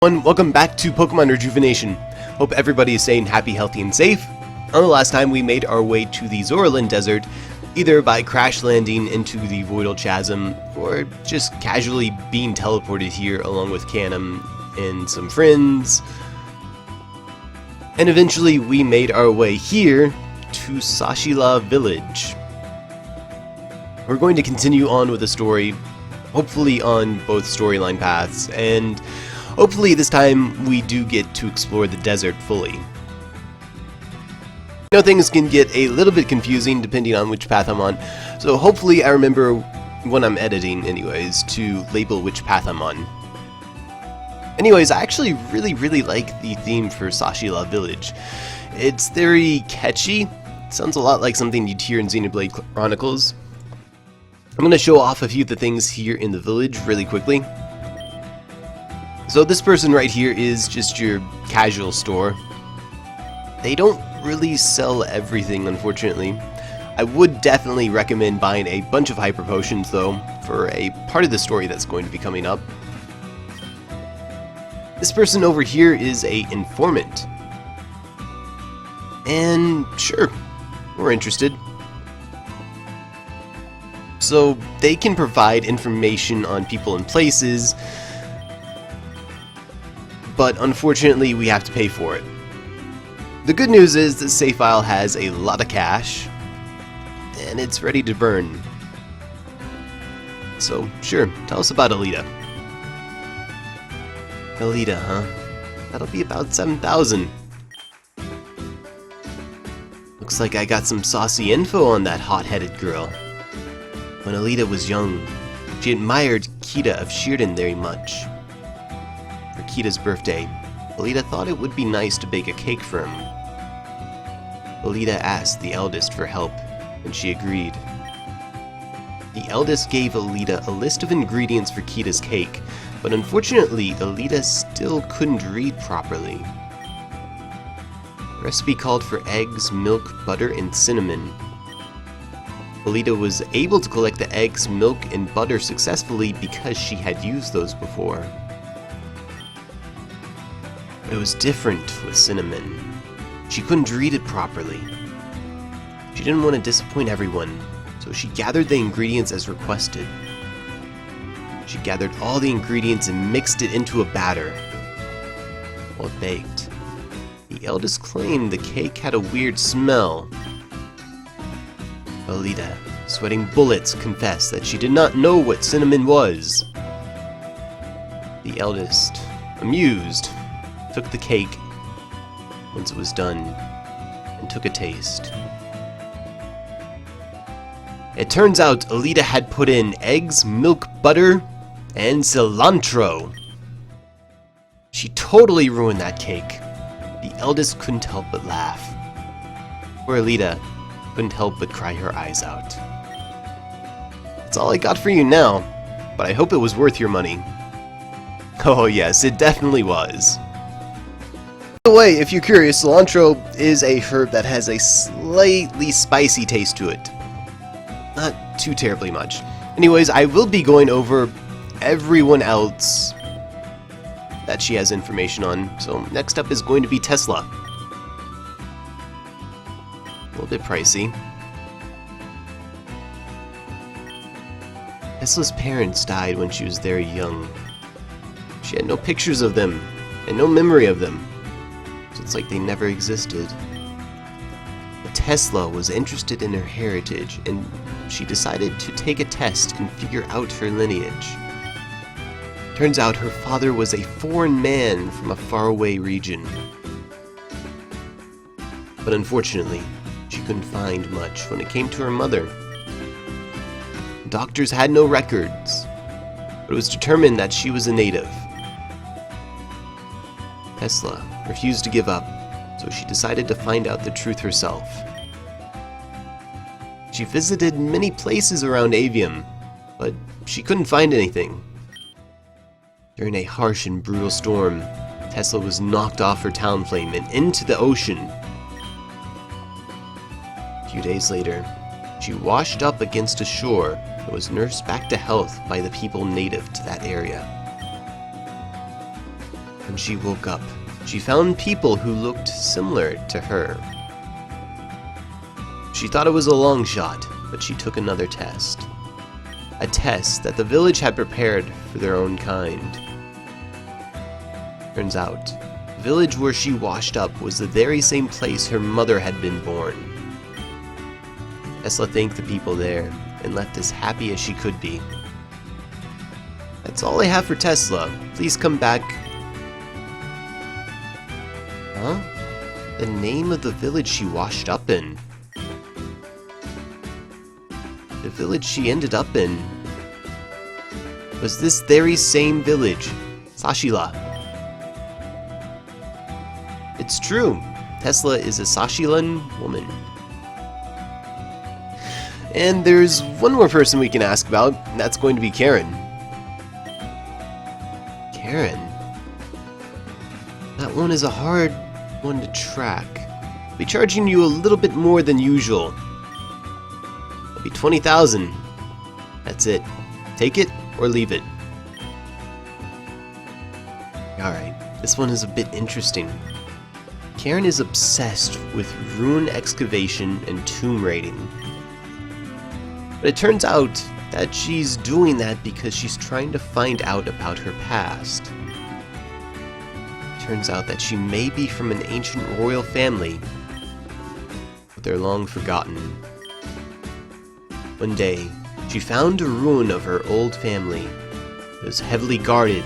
Welcome back to Pokemon Rejuvenation. Hope everybody is staying happy, healthy, and safe. On the last time, we made our way to the Zoraland Desert, either by crash landing into the Voidal Chasm, or just casually being teleported here along with Canum and some friends. And eventually, we made our way here to Sashila Village. We're going to continue on with the story, hopefully on both storyline paths, and hopefully this time we do get to explore the desert fully. I know things can get a little bit confusing depending on which path I'm on, so hopefully I remember when I'm editing anyways to label which path I'm on. Anyways, I actually really like the theme for Sashila Village. It's very catchy. It sounds a lot like something you'd hear in Xenoblade Chronicles. I'm going to show off a few of the things here in the village really quickly. So this person right here is just your casual store. They don't really sell everything, unfortunately. I would definitely recommend buying a bunch of hyper potions though, for a part of the story that's going to be coming up. This person over here is a informant. And sure, we're interested. So they can provide information on people and places, but unfortunately we have to pay for it. The good news is this save file has a lot of cash, and it's ready to burn. So sure, tell us about Alita. Alita, huh? That'll be about 7,000. Looks like I got some saucy info on that hot-headed girl. When Alita was young, she admired Kita of Sheerden very much. For Kita's birthday, Alita thought it would be nice to bake a cake for him. Alita asked the eldest for help, and she agreed. The eldest gave Alita a list of ingredients for Kita's cake, but unfortunately, Alita still couldn't read properly. The recipe called for eggs, milk, butter, and cinnamon. Alita was able to collect the eggs, milk, and butter successfully because she had used those before. But it was different with cinnamon. She couldn't read it properly. She didn't want to disappoint everyone, so she gathered the ingredients as requested. She gathered all the ingredients and mixed it into a batter. While it baked, the eldest claimed the cake had a weird smell. Alita, sweating bullets, confessed that she did not know what cinnamon was. The eldest, amused, took the cake once it was done and took a taste. It turns out Alita had put in eggs, milk, butter, and cilantro. She totally ruined that cake. The eldest couldn't help but laugh. Poor Alita couldn't help but cry her eyes out. That's all I got for you now, but I hope it was worth your money. Oh yes, it definitely was. By the way, if you're curious, cilantro is a herb that has a slightly spicy taste to it. Not too terribly much. Anyways, I will be going over everyone else that she has information on. So next up is going to be Tesla. A little bit pricey. Tesla's parents died when she was very young. She had no pictures of them and no memory of them. So it's like they never existed. But Tesla was interested in her heritage, and she decided to take a test and figure out her lineage. Turns out her father was a foreign man from a faraway region. But unfortunately, she couldn't find much when it came to her mother. Doctors had no records, but it was determined that she was a native. Tesla refused to give up, so she decided to find out the truth herself. She visited many places around Avium, but she couldn't find anything. During a harsh and brutal storm, Tesla was knocked off her town flame and into the ocean. A few days later, she washed up against a shore and was nursed back to health by the people native to that area. When she woke up, she found people who looked similar to her. She thought it was a long shot, but she took another test. A test that the village had prepared for their own kind. Turns out, the village where she washed up was the very same place her mother had been born. Tesla thanked the people there and left as happy as she could be. That's all I have for Tesla. Please come back. Huh? The name of the village she washed up in. The village she ended up in was this very same village, Sashila. It's true, Tesla is a Sashilan woman. And there's one more person we can ask about, and that's going to be Karen. Karen? That one is a hard one to track. I'll be charging you a little bit more than usual. It'll be 20,000. That's it. Take it or leave it. Alright, this one is a bit interesting. Karen is obsessed with ruin excavation and tomb raiding. But it turns out that she's doing that because she's trying to find out about her past. It turns out that she may be from an ancient royal family, but they're long forgotten. One day, she found a ruin of her old family. It was heavily guarded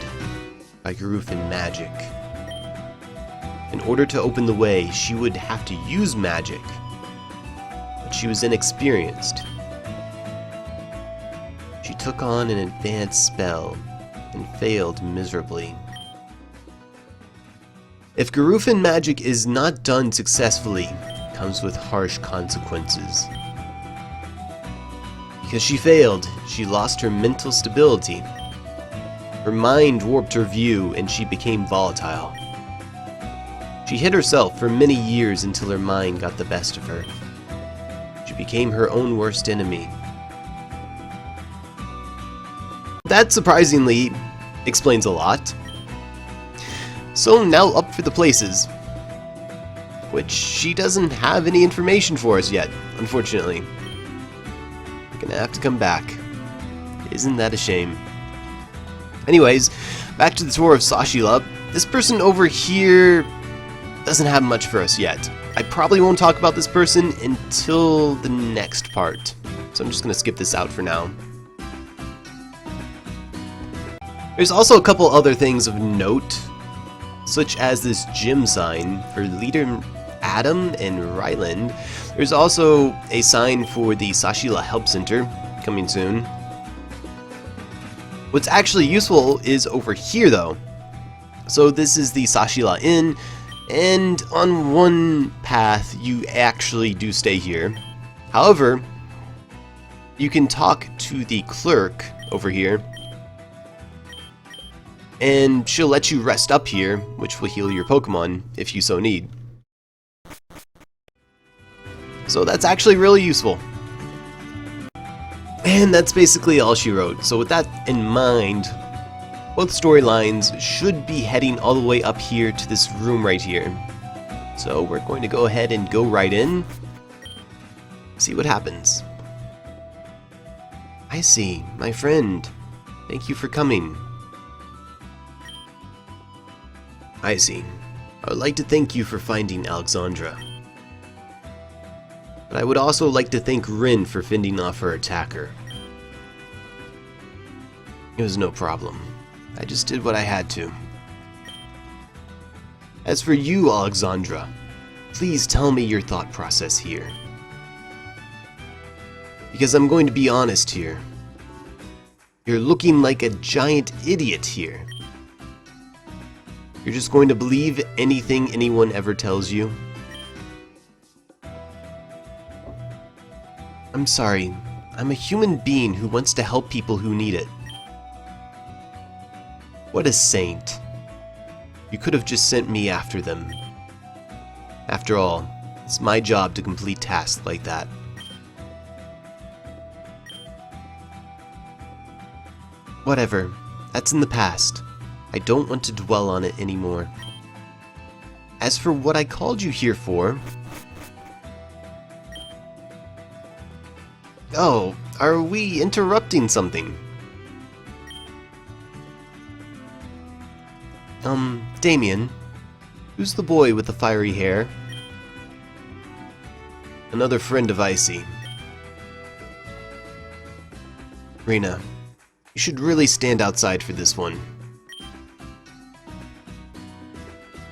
by Giratina magic. In order to open the way, she would have to use magic, but she was inexperienced. She took on an advanced spell and failed miserably. If Giratina magic is not done successfully, it comes with harsh consequences. Because she failed, she lost her mental stability. Her mind warped her view and she became volatile. She hid herself for many years until her mind got the best of her. She became her own worst enemy. That surprisingly explains a lot. So now up for the places, which she doesn't have any information for us yet, unfortunately. We're gonna have to come back. Isn't that a shame? Anyways, back to the tour of Sashila. This person over here doesn't have much for us yet. I probably won't talk about this person until the next part, so I'm just gonna skip this out for now. There's also a couple other things of note, such as this gym sign for leader Adam and Ryland. There's also a sign for the Sashila Help Center, coming soon. What's actually useful is over here though. So this is the Sashila Inn, and on one path you actually do stay here. However, you can talk to the clerk over here, and she'll let you rest up here, which will heal your Pokémon if you so need. So that's actually really useful. And that's basically all she wrote. So with that in mind, both storylines should be heading all the way up here to this room right here. So we're going to go ahead and go right in, see what happens. I see, my friend. Thank you for coming. I see. I would like to thank you for finding Alexandra. But I would also like to thank Rin for fending off her attacker. It was no problem. I just did what I had to. As for you, Alexandra, please tell me your thought process here. Because I'm going to be honest here. You're looking like a giant idiot here. You're just going to believe anything anyone ever tells you? I'm sorry. I'm a human being who wants to help people who need it. What a saint. You could have just sent me after them. After all, it's my job to complete tasks like that. Whatever. That's in the past. I don't want to dwell on it anymore. As for what I called you here for... Oh, are we interrupting something? Damien, who's the boy with the fiery hair? Another friend of Icy. Rena, you should really stand outside for this one.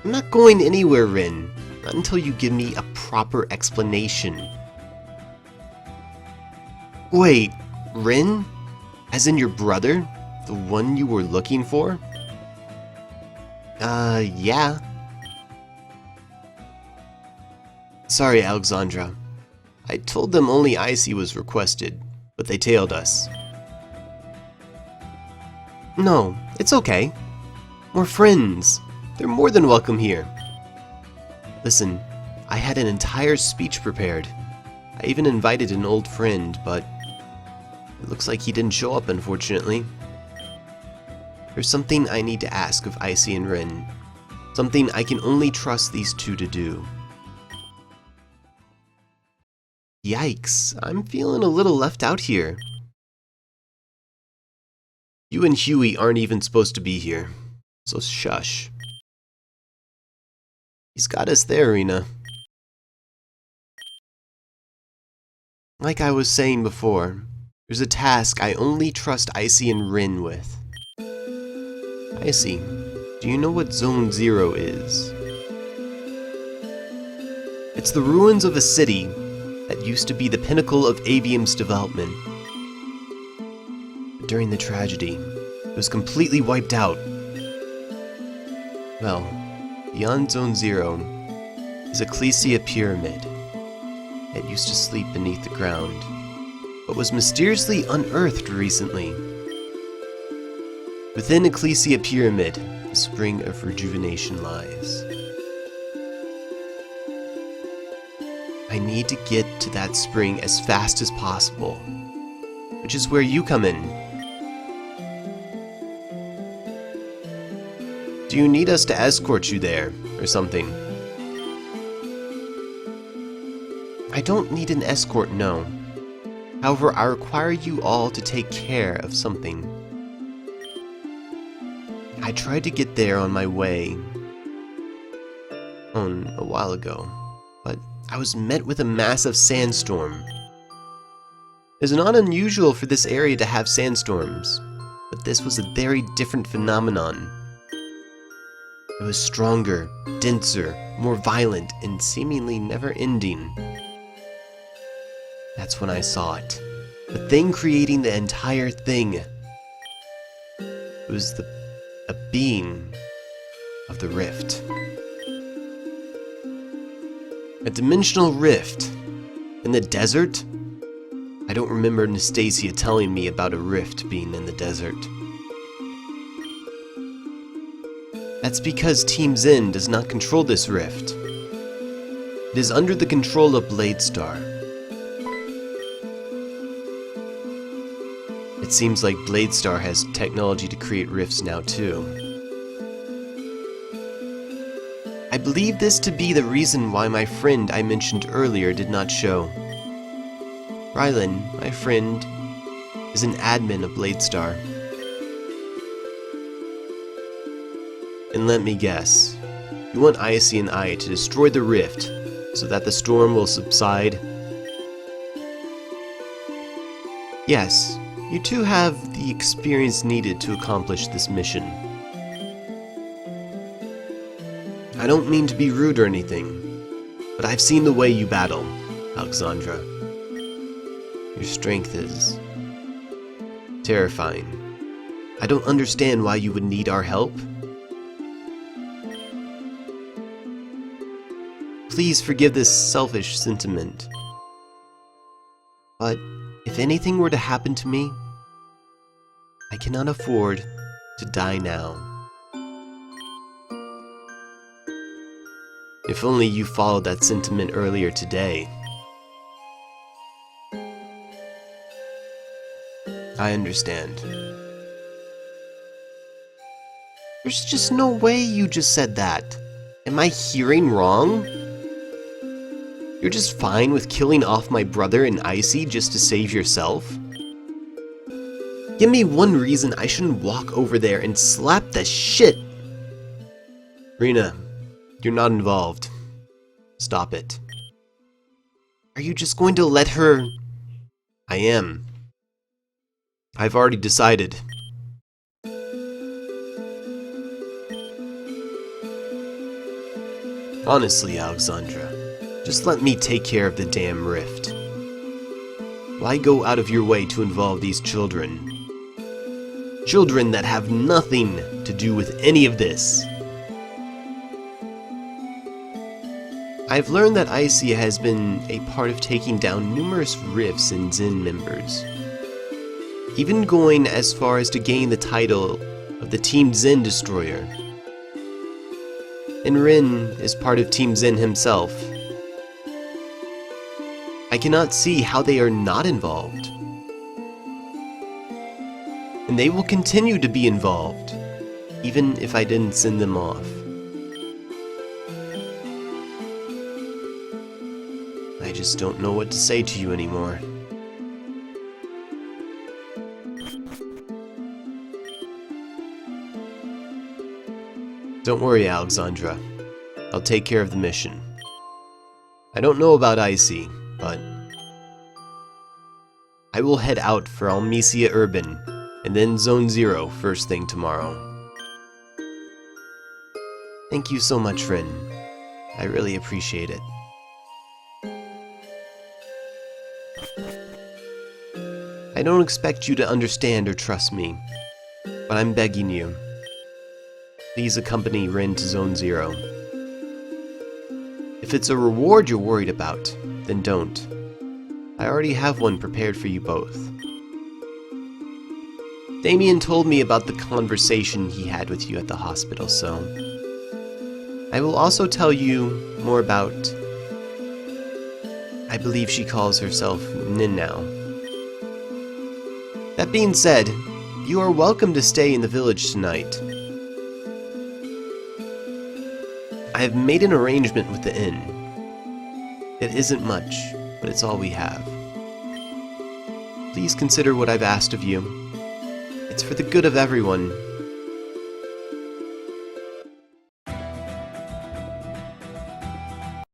I'm not going anywhere, Rin. Not until you give me a proper explanation. Wait, Rin? As in your brother? The one you were looking for? Yeah. Sorry, Alexandra. I told them only Icy was requested, but they tailed us. No, it's okay. We're friends. They're more than welcome here. Listen, I had an entire speech prepared. I even invited an old friend, but it looks like he didn't show up, unfortunately. There's something I need to ask of Icy and Rin. Something I can only trust these two to do. Yikes, I'm feeling a little left out here. You and Huey aren't even supposed to be here, so shush. He's got us there, Rena. Like I was saying before, there's a task I only trust Icy and Rin with. Icy, do you know what Zone 0 is? It's the ruins of a city that used to be the pinnacle of Avium's development. But during the tragedy, it was completely wiped out. Well, beyond Zone 0 is Ecclesia Pyramid. It used to sleep beneath the ground, but was mysteriously unearthed recently. Within Ecclesia Pyramid, the spring of rejuvenation lies. I need to get to that spring as fast as possible, which is where you come in. Do you need us to escort you there, or something? I don't need an escort, no. However, I require you all to take care of something. I tried to get there on my way a while ago, but I was met with a massive sandstorm. It's not unusual for this area to have sandstorms, but this was a very different phenomenon. It was stronger, denser, more violent, and seemingly never-ending. That's when I saw it. The thing creating the entire thing. It was a being of the rift. A dimensional rift. In the desert? I don't remember Nastasia telling me about a rift being in the desert. That's because Team Zen does not control this rift. It is under the control of Bladestar. It seems like Bladestar has technology to create rifts now too. I believe this to be the reason why my friend I mentioned earlier did not show. Rylan, my friend, is an admin of Bladestar. And let me guess, you want Icy and I to destroy the rift so that the storm will subside? Yes, you two have the experience needed to accomplish this mission. I don't mean to be rude or anything, but I've seen the way you battle, Alexandra. Your strength is terrifying. I don't understand why you would need our help. Please forgive this selfish sentiment. But if anything were to happen to me, I cannot afford to die now. If only you followed that sentiment earlier today. I understand. There's just no way you just said that. Am I hearing wrong? You're just fine with killing off my brother and Icy just to save yourself? Give me one reason I shouldn't walk over there and slap the shit. Rena, you're not involved. Stop it. Are you just going to let her... I am. I've already decided. Honestly, Alexandra, just let me take care of the damn rift. Why go out of your way to involve these children? Children that have nothing to do with any of this. I've learned that Icy has been a part of taking down numerous rifts in Zin members, even going as far as to gain the title of the Team Zin Destroyer. And Rin is part of Team Zin himself. I cannot see how they are not involved. And they will continue to be involved, even if I didn't send them off. I just don't know what to say to you anymore. Don't worry, Alexandra. I'll take care of the mission. I don't know about Icy, but I will head out for Almesia Urban and then Zone 0 first thing tomorrow. Thank you so much, Rin. I really appreciate it. I don't expect you to understand or trust me, but I'm begging you. Please accompany Rin to Zone 0. If it's a reward you're worried about, then don't. I already have one prepared for you both. Damien told me about the conversation he had with you at the hospital, so... I will also tell you more about... I believe she calls herself Nin now. That being said, you are welcome to stay in the village tonight. I have made an arrangement with the inn. It isn't much, but it's all we have. Please consider what I've asked of you. It's for the good of everyone.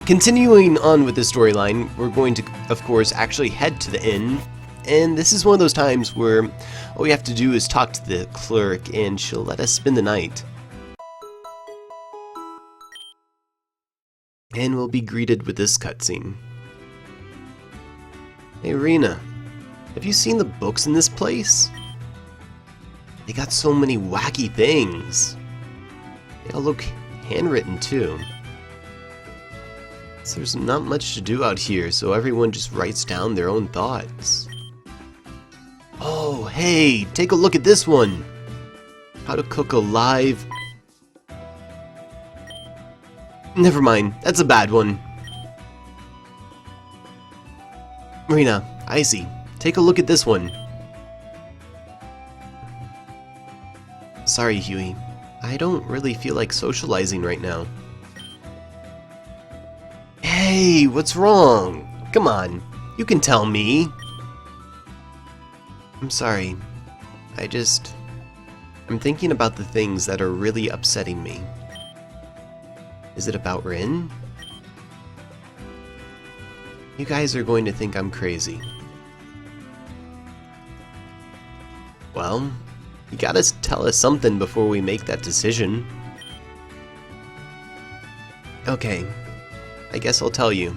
Continuing on with the storyline, we're going to, of course, actually head to the inn. And this is one of those times where all we have to do is talk to the clerk and she'll let us spend the night. And we'll be greeted with this cutscene. Hey Rena, have you seen the books in this place? They got so many wacky things. They all look handwritten too. So there's not much to do out here, so everyone just writes down their own thoughts. Oh, hey, take a look at this one! How to cook a live... Never mind, that's a bad one. Rena, Icy, take a look at this one. Sorry, Huey. I don't really feel like socializing right now. Hey, what's wrong? Come on, you can tell me. I'm sorry. I'm thinking about the things that are really upsetting me. Is it about Rin? You guys are going to think I'm crazy. Well, you gotta tell us something before we make that decision. Okay, I guess I'll tell you.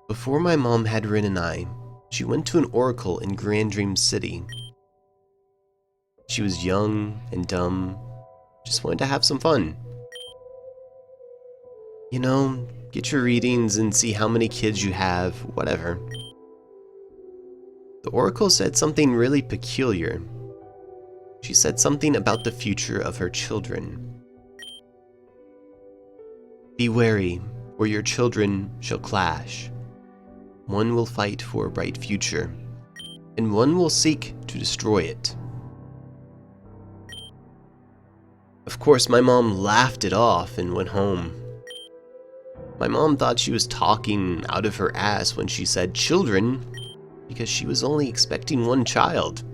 Before my mom had Rin and I, she went to an oracle in Grand Dream City. She was young and dumb, just wanted to have some fun. You know, get your readings and see how many kids you have, whatever. The oracle said something really peculiar. She said something about the future of her children. Be wary, or your children shall clash. One will fight for a bright future, and one will seek to destroy it. Of course, my mom laughed it off and went home. My mom thought she was talking out of her ass when she said children, because she was only expecting one child.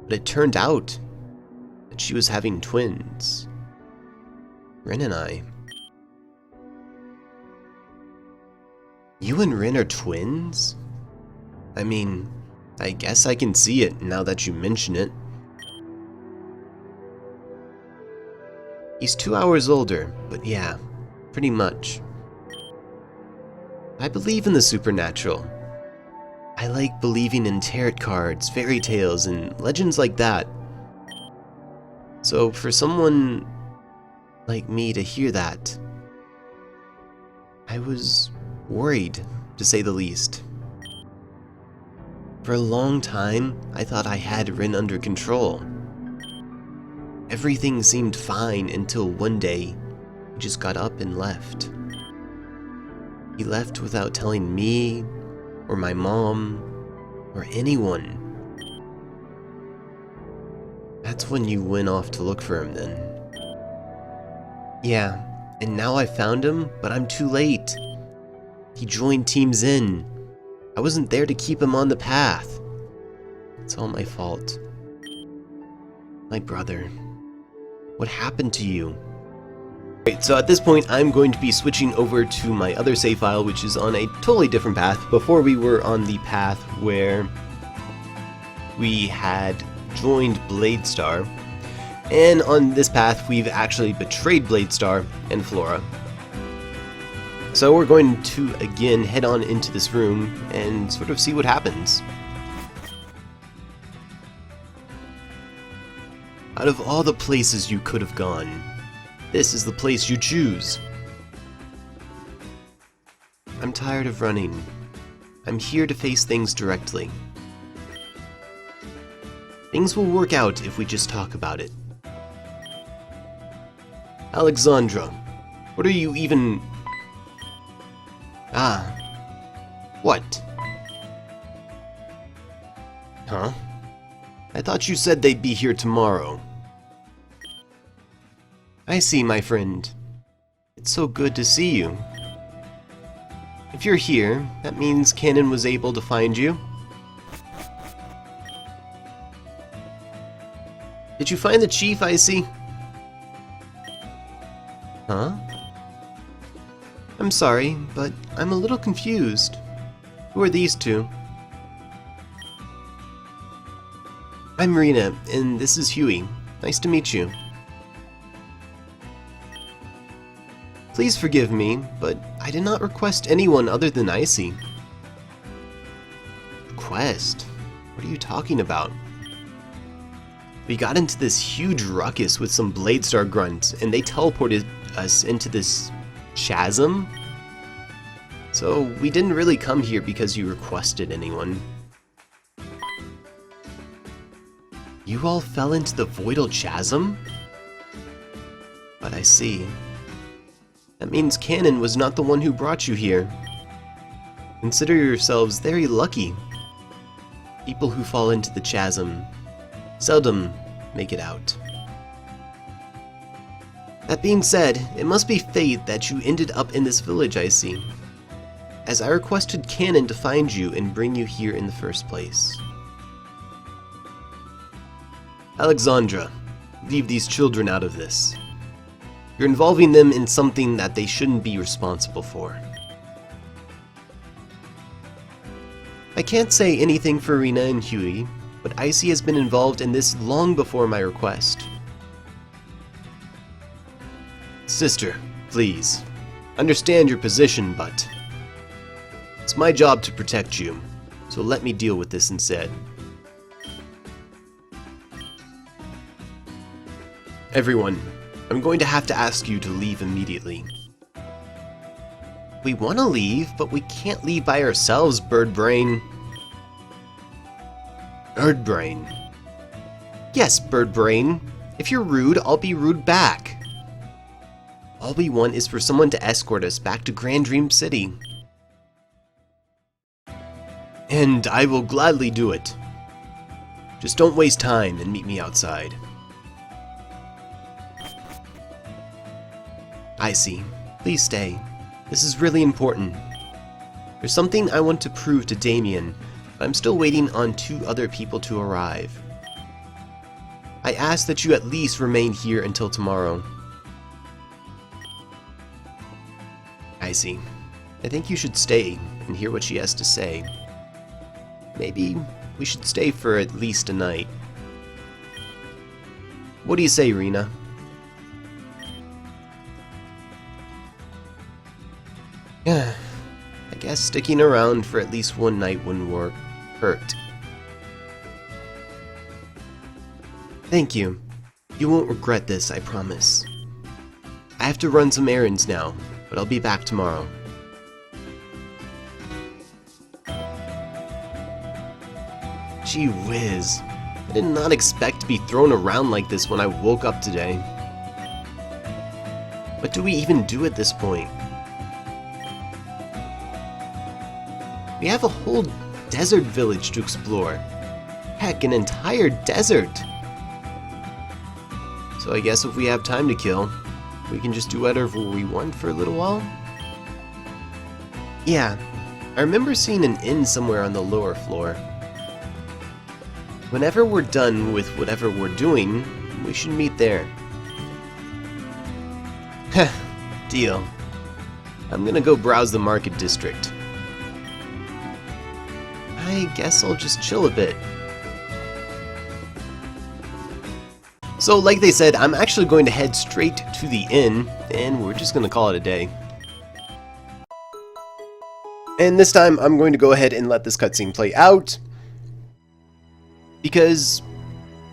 But it turned out that she was having twins. Rin and I. You and Rin are twins? I mean, I guess I can see it now that you mention it. He's 2 hours older, but yeah, pretty much. I believe in the supernatural. I like believing in tarot cards, fairy tales, and legends like that. So for someone like me to hear that, I was worried, to say the least. For a long time, I thought I had Rin under control. Everything seemed fine until one day, he just got up and left. He left without telling me, or my mom, or anyone. That's when you went off to look for him then. Yeah, and now I found him, but I'm too late. He joined Team Zen. I wasn't there to keep him on the path. It's all my fault. My brother. What happened to you? Right, so at this point I'm going to be switching over to my other save file, which is on a totally different path. Before we were on the path where we had joined Bladestar, and on this path we've actually betrayed Bladestar and Flora. So we're going to again head on into this room and sort of see what happens. Out of all the places you could have gone, this is the place you choose. I'm tired of running. I'm here to face things directly. Things will work out if we just talk about it. Alexandra, what are you even... What? Huh? I thought you said they'd be here tomorrow. I see, my friend. It's so good to see you. If you're here, that means Cannon was able to find you. Did you find the chief, I see? Huh? I'm sorry, but I'm a little confused. Who are these two? I'm Rena, and this is Huey. Nice to meet you. Please forgive me, but I did not request anyone other than Icy. Request? What are you talking about? We got into this huge ruckus with some Bladestar grunts, and they teleported us into this chasm? So we didn't really come here because you requested anyone. You all fell into the Voidal Chasm? But I see. That means Cannon was not the one who brought you here. Consider yourselves very lucky. People who fall into the chasm seldom make it out. That being said, it must be fate that you ended up in this village, I see, as I requested Cannon to find you and bring you here in the first place. Alexandra, leave these children out of this. You're involving them in something that they shouldn't be responsible for. I can't say anything for Rena and Huey, but Icy has been involved in this long before my request. Sister, please. Understand your position, but it's my job to protect you, so let me deal with this instead. Everyone, I'm going to have to ask you to leave immediately. We want to leave, but we can't leave by ourselves, Bird Brain. Bird Brain. Yes, Bird Brain. If you're rude, I'll be rude back. All we want is for someone to escort us back to Grand Dream City. and I will gladly do it. Just don't waste time and meet me outside. I see. Please stay. This is really important. There's something I want to prove to Damien, but I'm still waiting on 2 other people to arrive. I ask that you at least remain here until tomorrow. I see. I think you should stay and hear what she has to say. Maybe we should stay for at least a night. What do you say, Rena? Yeah, I guess sticking around for at least one night wouldn't hurt. Thank you. You won't regret this, I promise. I have to run some errands now, but I'll be back tomorrow. Gee whiz. I did not expect to be thrown around like this when I woke up today. What do we even do at this point? We have a whole desert village to explore. Heck, an entire desert! So I guess if we have time to kill, we can just do whatever we want for a little while? Yeah, I remember seeing an inn somewhere on the lower floor. Whenever we're done with whatever we're doing, we should meet there. Heh, deal. I'm gonna go browse the market district. I guess I'll just chill a bit. So, like they said, I'm actually going to head straight to the inn, and we're just going to call it a day. And this time, I'm going to go ahead and let this cutscene play out, because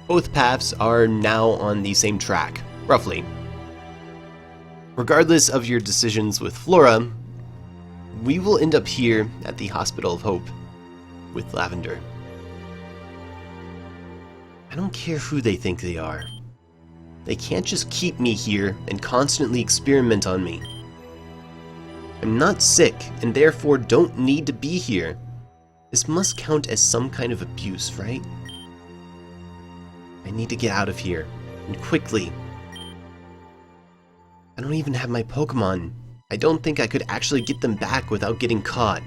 both paths are now on the same track, roughly. Regardless of your decisions with Flora, we will end up here at the Hospital of Hope with Lavender. I don't care who they think they are. They can't just keep me here and constantly experiment on me. I'm not sick and therefore don't need to be here. This must count as some kind of abuse, right? I need to get out of here, and quickly. I don't even have my Pokémon. I don't think I could actually get them back without getting caught.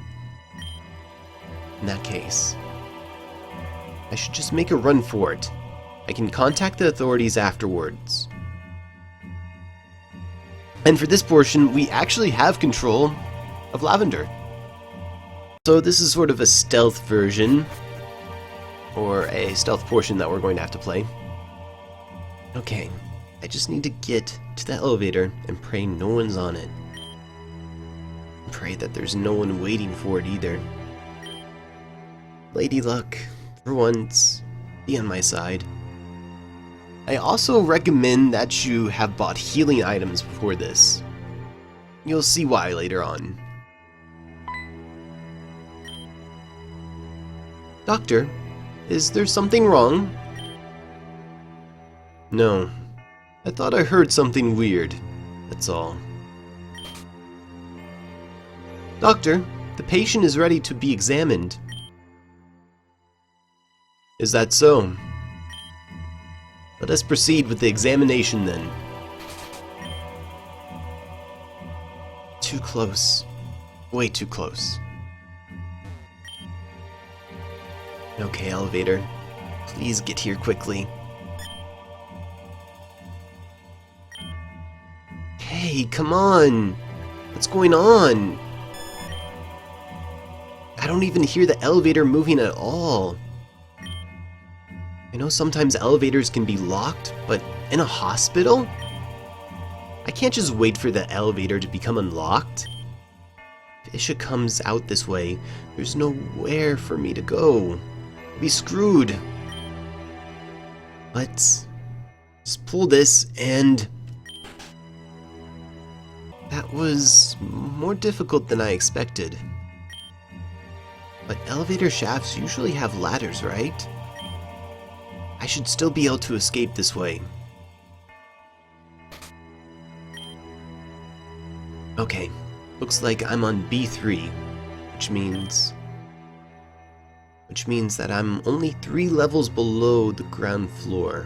In that case, I should just make a run for it. I can contact the authorities afterwards. And for this portion, we actually have control of Lavender. So this is sort of a stealth version, or a stealth portion that we're going to have to play. Okay, I just need to get to the elevator and pray no one's on it. Pray that there's no one waiting for it either. Lady Luck, for once, be on my side. I also recommend that you have bought healing items before this. You'll see why later on. Doctor, is there something wrong? No. I thought I heard something weird. That's all. Doctor, the patient is ready to be examined. Is that so? Let us proceed with the examination then. Too close. Way too close. Okay, elevator. Please get here quickly. Hey, come on! What's going on? I don't even hear the elevator moving at all. I know sometimes elevators can be locked, but in a hospital? I can't just wait for the elevator to become unlocked. If Isha comes out this way, there's nowhere for me to go. I'll be screwed. Let's just pull this and... That was more difficult than I expected. But elevator shafts usually have ladders, right? I should still be able to escape this way. Okay, looks like I'm on B3, which means which means that I'm only 3 levels below the ground floor.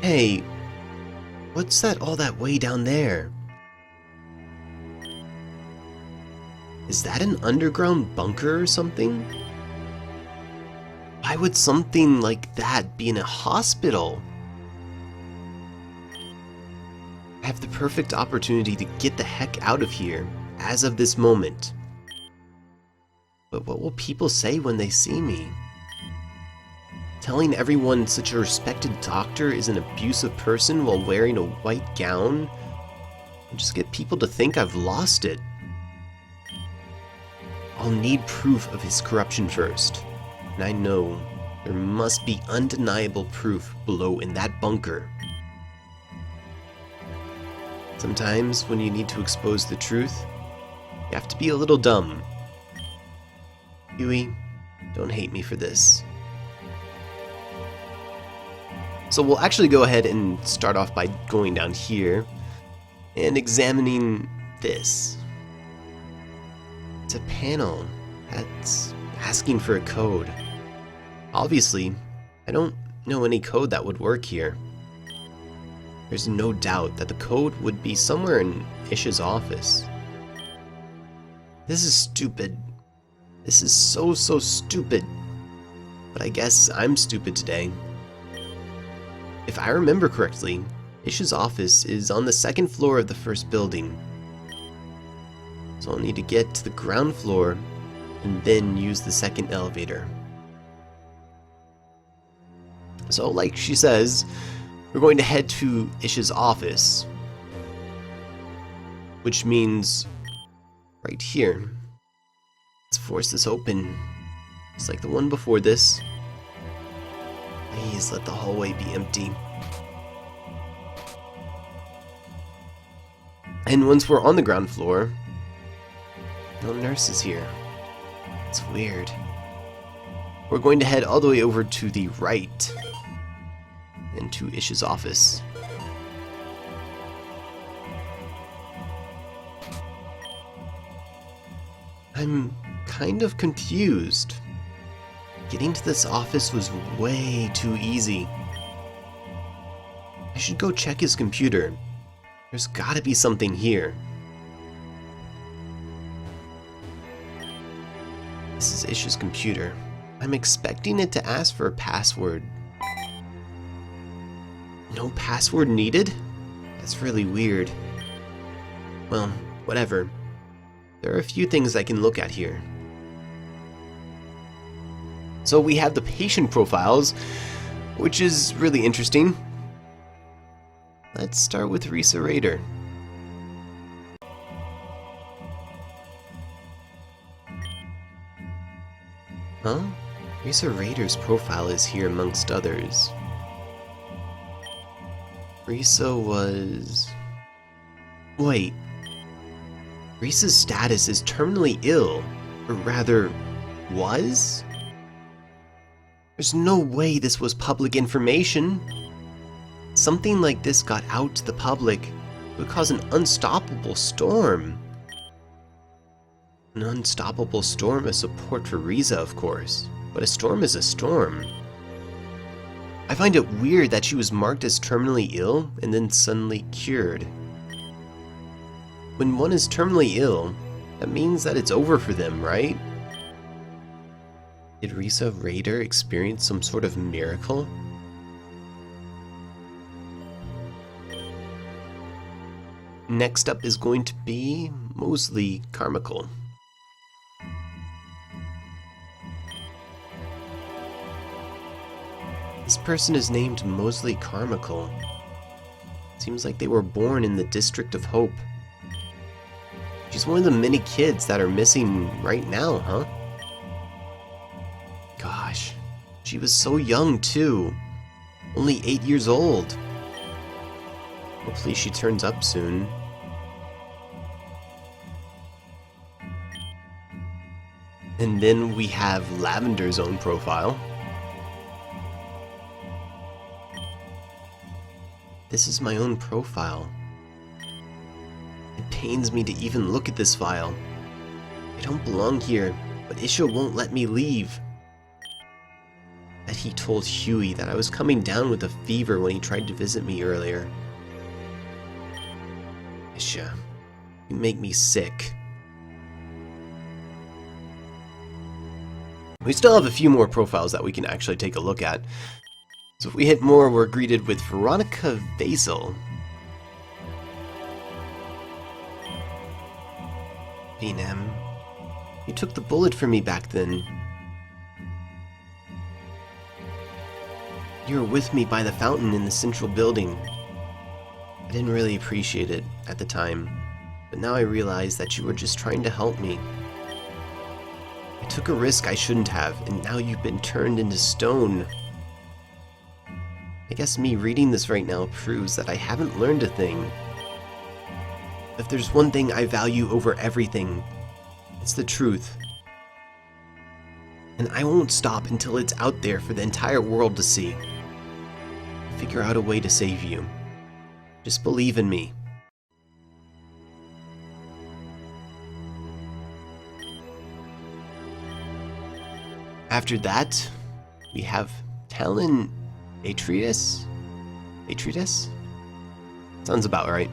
Hey, what's that all that way down there? Is that an underground bunker or something? Why would something like that be in a hospital? I have the perfect opportunity to get the heck out of here, as of this moment. But what will people say when they see me? Telling everyone such a respected doctor is an abusive person while wearing a white gown will just get people to think I've lost it. I'll need proof of his corruption first, and I know there must be undeniable proof below in that bunker. Sometimes when you need to expose the truth, you have to be a little dumb. Huey, don't hate me for this. So we'll actually go ahead and start off by going down here and examining this. It's a panel that's asking for a code. Obviously, I don't know any code that would work here. There's no doubt that the code would be somewhere in Ish's office. This is stupid. This is so stupid. But I guess I'm stupid today. If I remember correctly, Ish's office is on the 2nd floor of the first building. So I'll need to get to the ground floor and then use the 2nd elevator. So like she says, we're going to head to Ish's office, which means right here. Let's force this open, just like the one before this. Please let the hallway be empty. And once we're on the ground floor, no nurses here. It's weird. We're going to head all the way over to the right and to Ish's office. I'm kind of confused. Getting to this office was way too easy. I should go check his computer. There's gotta be something here. This is Ish's computer. I'm expecting it to ask for a password. No password needed? That's really weird. Well, whatever. There are a few things I can look at here. So we have the patient profiles, which is really interesting. Let's start with Risa Rader. Huh? Risa Rader's profile is here amongst others. Risa was... Wait. Risa's status is terminally ill, or rather, was? There's no way this was public information. Something like this got out to the public, it would cause an unstoppable storm. An unstoppable storm is support for Risa, of course, but a storm is a storm. I find it weird that she was marked as terminally ill and then suddenly cured. When one is terminally ill, that means that it's over for them, right? Did Risa Rader experience some sort of miracle? Next up is going to be Mosley Carmichael. This person is named Mosley Carmichael. Seems like they were born in the District of Hope. She's one of the many kids that are missing right now, huh? Gosh, she was so young too. Only 8 years old. Hopefully she turns up soon. And then we have Lavender's own profile. This is my own profile. It pains me to even look at this file. I don't belong here, but Isha won't let me leave. That he told Huey that I was coming down with a fever when he tried to visit me earlier. Isha, you make me sick. We still have a few more profiles that we can actually take a look at. So if we hit more, we're greeted with Veronica Vasil. Venom, you took the bullet for me back then. You were with me by the fountain in the central building. I didn't really appreciate it at the time, but now I realize that you were just trying to help me. I took a risk I shouldn't have, and now you've been turned into stone. I guess me reading this right now proves that I haven't learned a thing. If there's one thing I value over everything, it's the truth. And I won't stop until it's out there for the entire world to see. Figure out a way to save you. Just believe in me. After that, we have Talon Atreides? Atreides? Sounds about right.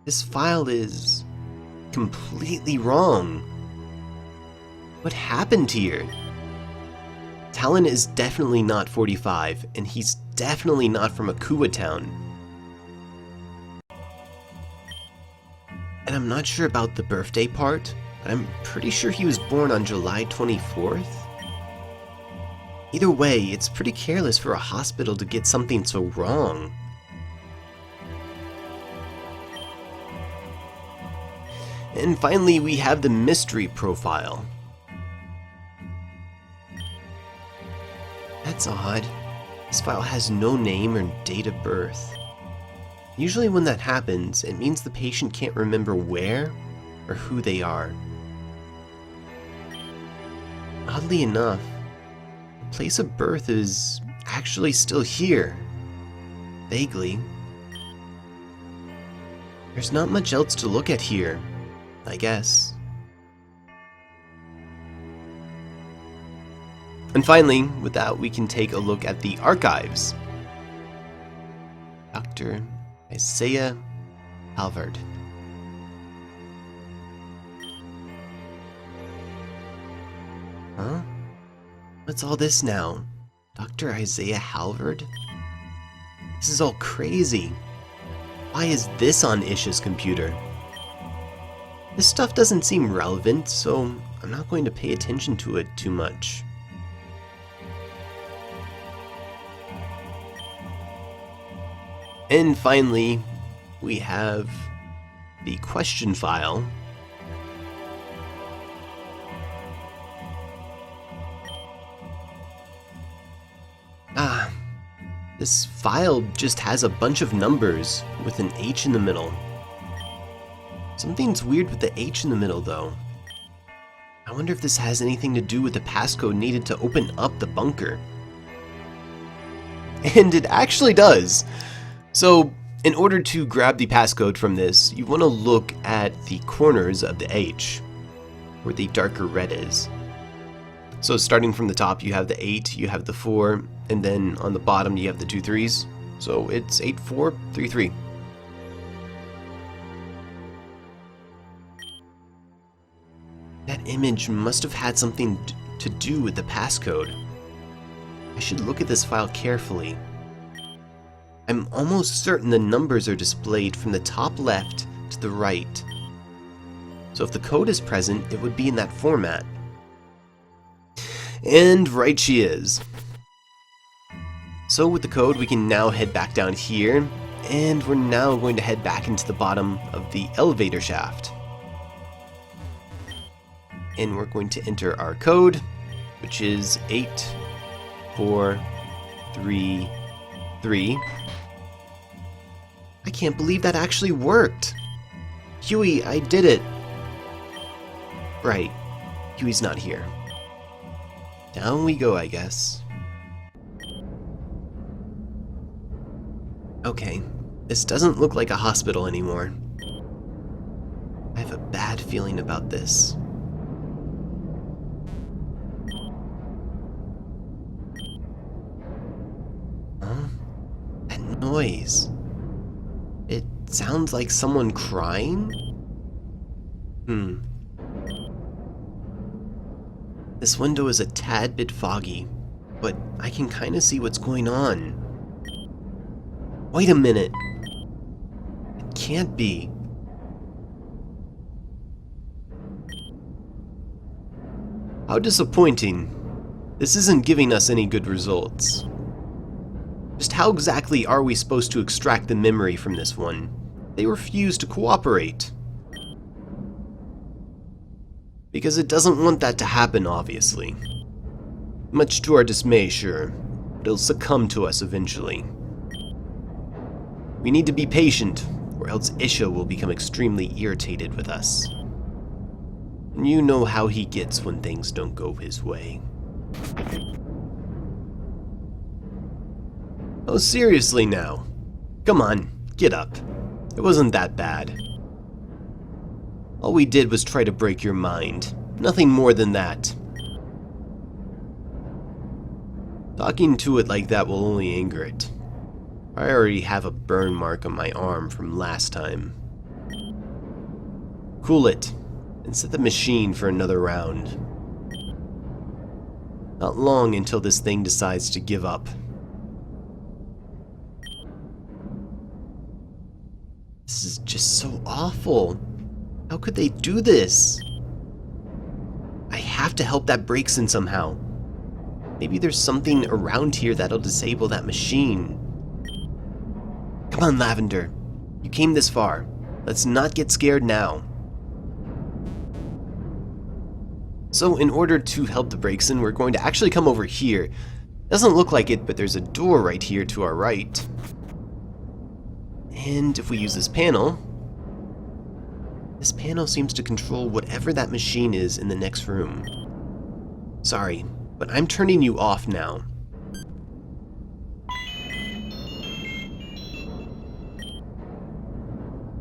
This file is completely wrong. What happened here? Talon is definitely not 45, and he's definitely not from Akua Town. And I'm not sure about the birthday part, but I'm pretty sure he was born on July 24th. Either way, it's pretty careless for a hospital to get something so wrong. And finally, we have the mystery profile. That's odd. This file has no name or date of birth. Usually when that happens, it means the patient can't remember where or who they are. Oddly enough, the place of birth is actually still here. Vaguely. There's not much else to look at here, I guess. And finally, with that, we can take a look at the archives. Dr. Isaiah Halvard. Huh? What's all this now? Dr. Isaiah Halvard? This is all crazy. Why is this on Isha's computer? This stuff doesn't seem relevant, so I'm not going to pay attention to it too much. And finally, we have the question file. This file just has a bunch of numbers with an H in the middle. Something's weird with the H in the middle, though. I wonder if this has anything to do with the passcode needed to open up the bunker. And it actually does! So, in order to grab the passcode from this, you want to look at the corners of the H, where the darker red is. So starting from the top, you have the 8, you have the 4, and then on the bottom you have the 2 3s. So it's 8433. That image must have had something to do with the passcode. I should look at this file carefully. I'm almost certain the numbers are displayed from the top left to the right. So if the code is present, it would be in that format. And right she is. So with the code, we can now head back down here, and we're now going to head back into the bottom of the elevator shaft. And we're going to enter our code, which is 8433. I can't believe that actually worked. Huey, I did it. Right, Huey's not here. Down we go, I guess. Okay, this doesn't look like a hospital anymore. I have a bad feeling about this. Huh? That noise. It sounds like someone crying? This window is a tad bit foggy, but I can kind of see what's going on. Wait a minute. It can't be. How disappointing. This isn't giving us any good results. Just how exactly are we supposed to extract the memory from this one? They refuse to cooperate. Because it doesn't want that to happen, obviously. Much to our dismay, sure, but it'll succumb to us eventually. We need to be patient, or else Isha will become extremely irritated with us. And you know how he gets when things don't go his way. Oh, seriously now. Come on, get up. It wasn't that bad. All we did was try to break your mind. Nothing more than that. Talking to it like that will only anger it. I already have a burn mark on my arm from last time. Cool it, and set the machine for another round. Not long until this thing decides to give up. This is just so awful. How could they do this? I have to help that Braxien somehow. Maybe there's something around here that'll disable that machine. Come on, Lavender. You came this far. Let's not get scared now. So in order to help the Braxien, we're going to actually come over here. Doesn't look like it, but there's a door right here to our right. And if we use this panel seems to control whatever that machine is in the next room. Sorry, but I'm turning you off now.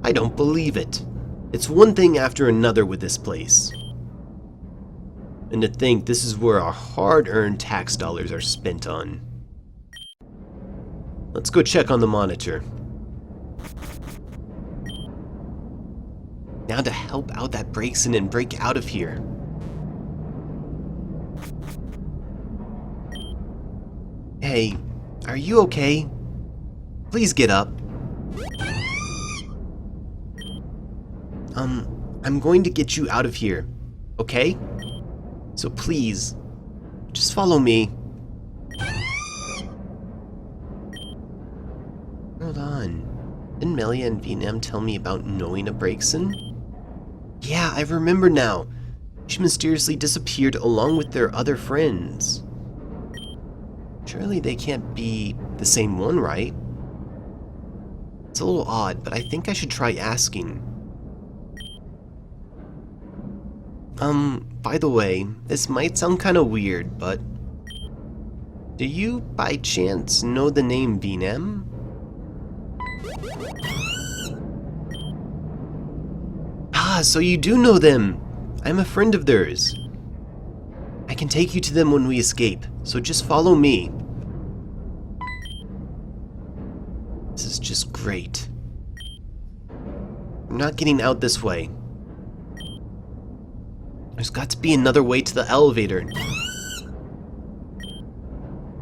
I don't believe it. It's one thing after another with this place. And to think this is where our hard-earned tax dollars are spent on. Let's go check on the monitor. Now to help out that Braxien and break out of here. Hey, are you okay? Please get up. I'm going to get you out of here, okay? So please, just follow me. Hold on. Didn't Melia and Venom tell me about knowing a Braxien? Yeah, I remember now. She mysteriously disappeared along with their other friends. Surely they can't be the same one, right? It's a little odd, but I think I should try asking. By the way, this might sound kind of weird, but do you, by chance, know the name Venom? Ah, so you do know them! I'm a friend of theirs. I can take you to them when we escape, so just follow me. This is just great. I'm not getting out this way. There's got to be another way to the elevator.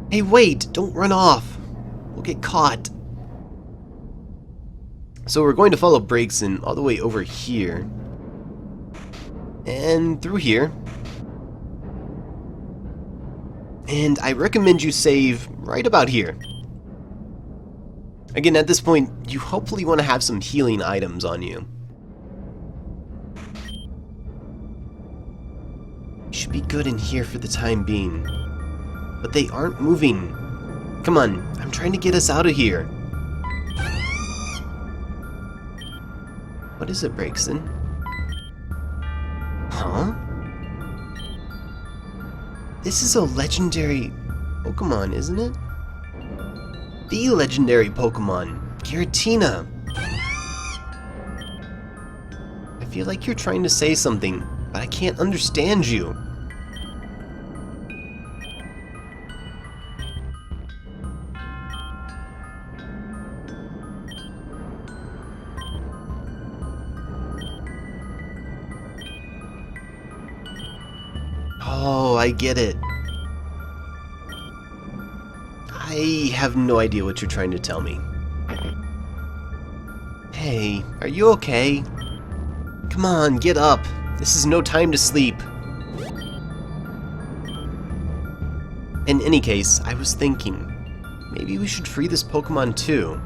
Hey, wait! Don't run off! We'll get caught. So we're going to follow Braxien all the way over here. And through here. And I recommend you save right about here. Again, at this point, you hopefully want to have some healing items on you. You should be good in here for the time being. But they aren't moving. Come on, I'm trying to get us out of here. What is it, Braxien? Huh? This is a legendary Pokémon, isn't it? The legendary Pokémon, Giratina. I feel like you're trying to say something, but I can't understand you. Oh, I get it. I have no idea what you're trying to tell me. Hey, are you okay? Come on, get up. This is no time to sleep. In any case, I was thinking, maybe we should free this Pokemon too.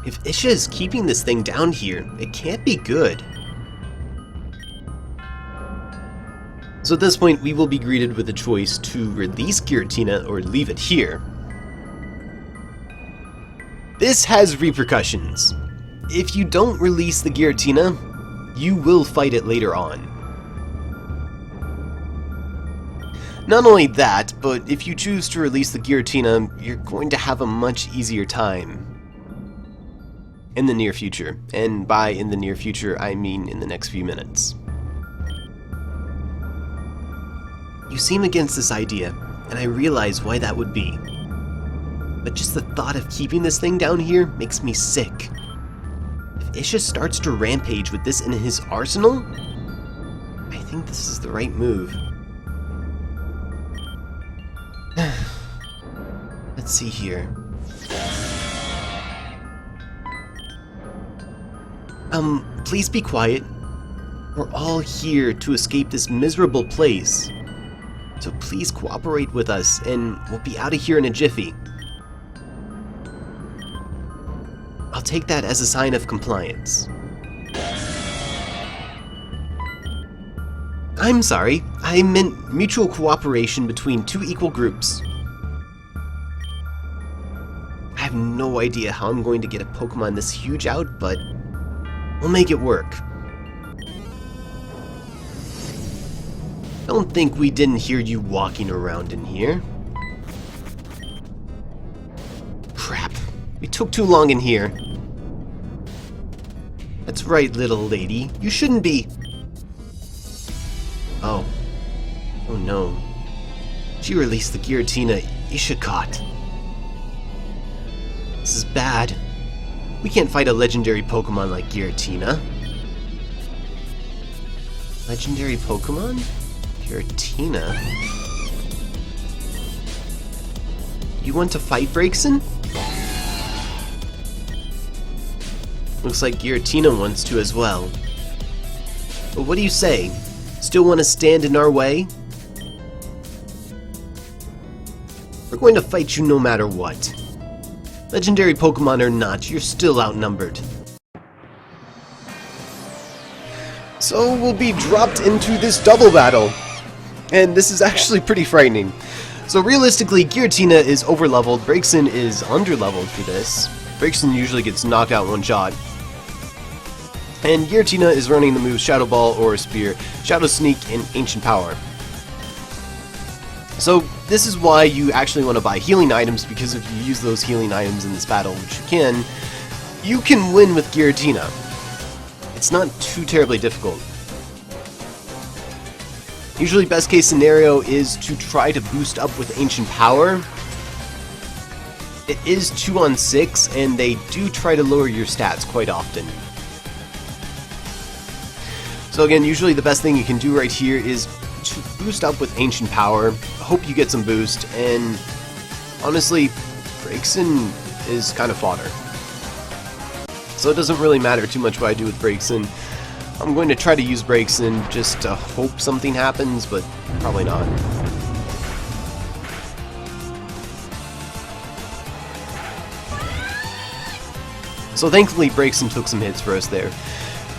If Isha is keeping this thing down here, it can't be good. So at this point, we will be greeted with a choice to release Giratina or leave it here. This has repercussions. If you don't release the Giratina, you will fight it later on. Not only that, but if you choose to release the Giratina, you're going to have a much easier time in the near future. And by in the near future, I mean in the next few minutes. You seem against this idea, and I realize why that would be. But just the thought of keeping this thing down here makes me sick. If Isha starts to rampage with this in his arsenal, I think this is the right move. Let's see here. Please be quiet. We're all here to escape this miserable place. So please cooperate with us, and we'll be out of here in a jiffy. I'll take that as a sign of compliance. I'm sorry, I meant mutual cooperation between two equal groups. I have no idea how I'm going to get a Pokemon this huge out, but we'll make it work. Don't think we didn't hear you walking around in here. Crap, we took too long in here. That's right, little lady. You shouldn't be... Oh. Oh no. She released the Giratina Isha caught. This is bad. We can't fight a legendary Pokemon like Giratina. Legendary Pokemon? Giratina? You want to fight Braxien? Looks like Giratina wants to as well. But what do you say? Still want to stand in our way? We're going to fight you no matter what. Legendary Pokemon or not, you're still outnumbered. So we'll be dropped into this double battle. And this is actually pretty frightening. So realistically, Giratina is overleveled, Braxien is underleveled for this. Braxien usually gets knocked out one shot. And Giratina is running the moves Shadow Ball or Spear, Shadow Sneak, and Ancient Power. So this is why you actually want to buy healing items, because if you use those healing items in this battle, which you can win with Giratina. It's not too terribly difficult. Usually best case scenario is to try to boost up with Ancient Power. It is 2 on 6, and they do try to lower your stats quite often. So again, usually the best thing you can do right here is to boost up with Ancient Power. Hope you get some boost, and honestly, Braxien is kind of fodder. So it doesn't really matter too much what I do with Braxien. I'm going to try to use Braxien just to hope something happens, but probably not. So thankfully Braxien took some hits for us there.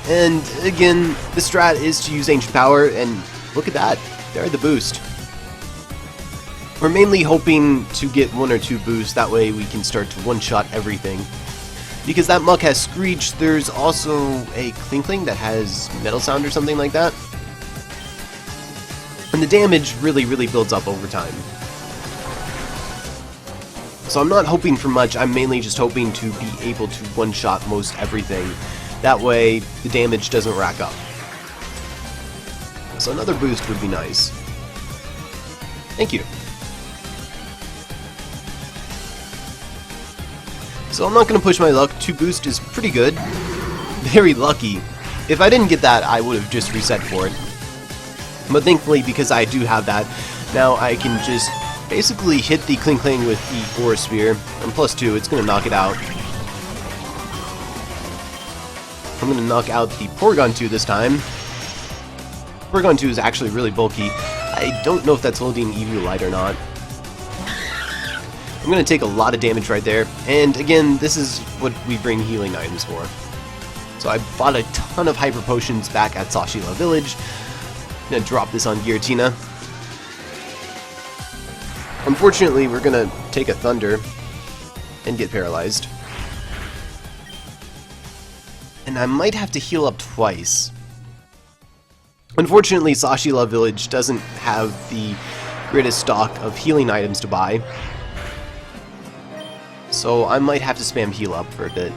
And again, the strat is to use Ancient Power, and look at that, there's the boost. We're mainly hoping to get 1 or 2 boosts, that way we can start to one-shot everything. Because that Muck has Screech, there's also a Klinkling that has Metal Sound or something like that. And the damage really builds up over time. So I'm not hoping for much, I'm mainly just hoping to be able to one-shot most everything. That way, the damage doesn't rack up. So another boost would be nice. Thank you. So I'm not going to push my luck. 2 boost is pretty good. Very lucky. If I didn't get that, I would have just reset for it. But thankfully, because I do have that, now I can just basically hit the Kling Kling with the Aura Sphere. And +2, it's going to knock it out. I'm going to knock out the Porygon 2 this time. Porygon 2 is actually really bulky. I don't know if that's holding Eevee or not. I'm going to take a lot of damage right there. And again, this is what we bring healing items for. So I bought a ton of Hyper Potions back at Sashila Village. I'm going to drop this on Giratina. Unfortunately, we're going to take a Thunder and get paralyzed. And I might have to heal up twice. Unfortunately, Sashila Village doesn't have the greatest stock of healing items to buy. So I might have to spam heal up for a bit.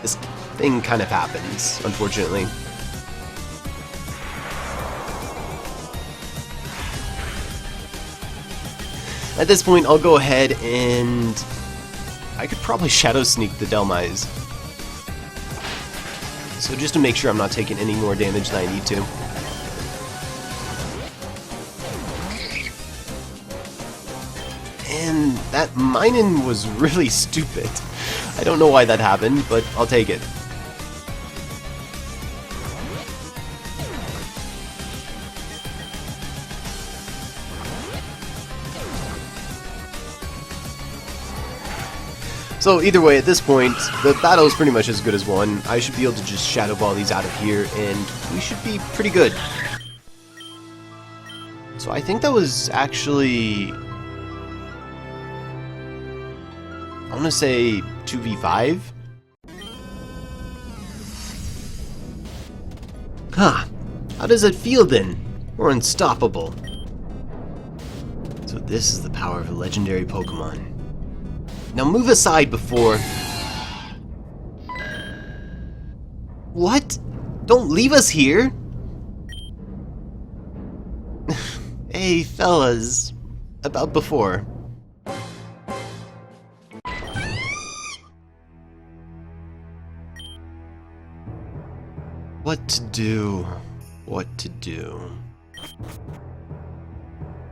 This thing kind of happens, unfortunately. At this point, I'll go ahead and I could probably Shadow Sneak the Delmise. So just to make sure I'm not taking any more damage than I need to. And that Minun was really stupid. I don't know why that happened, but I'll take it. So either way, at this point, the battle is pretty much as good as won. I should be able to just Shadow Ball these out of here, and we should be pretty good. So I think that was actually... I want to say 2v5? Huh. How does it feel then? We're unstoppable. So this is the power of a legendary Pokémon. Now move aside before... What? Don't leave us here! Hey, fellas. About before. What to do? What to do?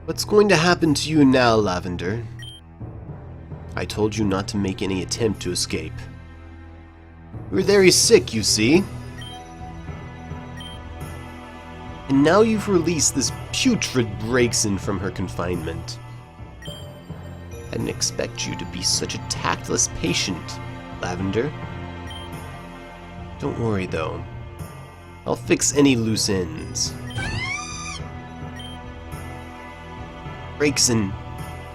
What's going to happen to you now, Lavender? I told you not to make any attempt to escape. You were very sick, you see. And now you've released this putrid Braxien from her confinement. I didn't expect you to be such a tactless patient, Lavender. Don't worry, though. I'll fix any loose ends. Braxien,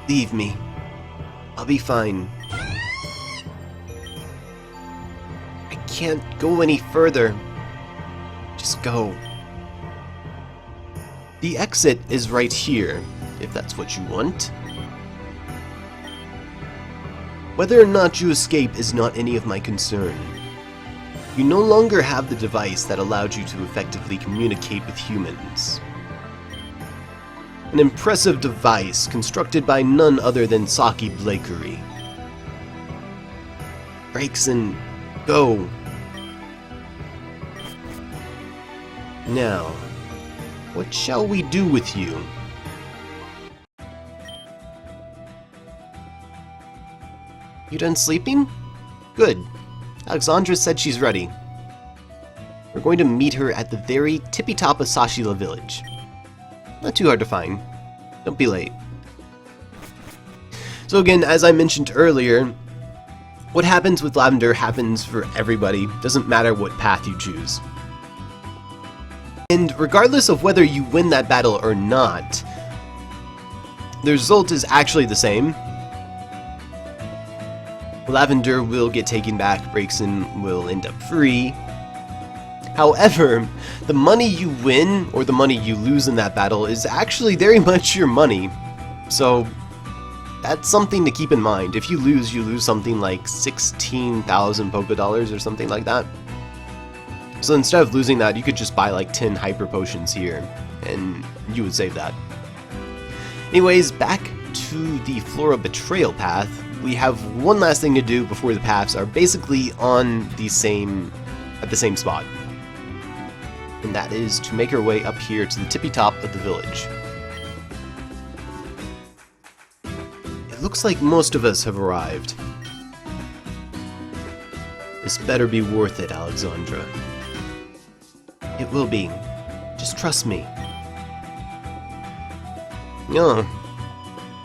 leave me. I'll be fine. I can't go any further. Just go. The exit is right here, if that's what you want. Whether or not you escape is not any of my concern. You no longer have the device that allowed you to effectively communicate with humans. An impressive device constructed by none other than Saki Blakery. Braxien, go. Now, what shall we do with you? You done sleeping? Good. Alexandra said she's ready. We're going to meet her at the very tippy top of Sashila Village. Not too hard to find. Don't be late. So again, as I mentioned earlier, what happens with Lavender happens for everybody. Doesn't matter what path you choose. And regardless of whether you win that battle or not, the result is actually the same. Lavender will get taken back, Braxien will end up free. However, the money you win or the money you lose in that battle is actually very much your money. So, that's something to keep in mind. If you lose something like 16,000 Poké Dollars or something like that. So instead of losing that, you could just buy like 10 Hyper Potions here, and you would save that. Anyways, back to the Flora Betrayal path. We have one last thing to do before the paths are basically at the same spot. And that is to make our way up here to the tippy top of the village. It looks like most of us have arrived. This better be worth it, Alexandra. It will be. Just trust me. No,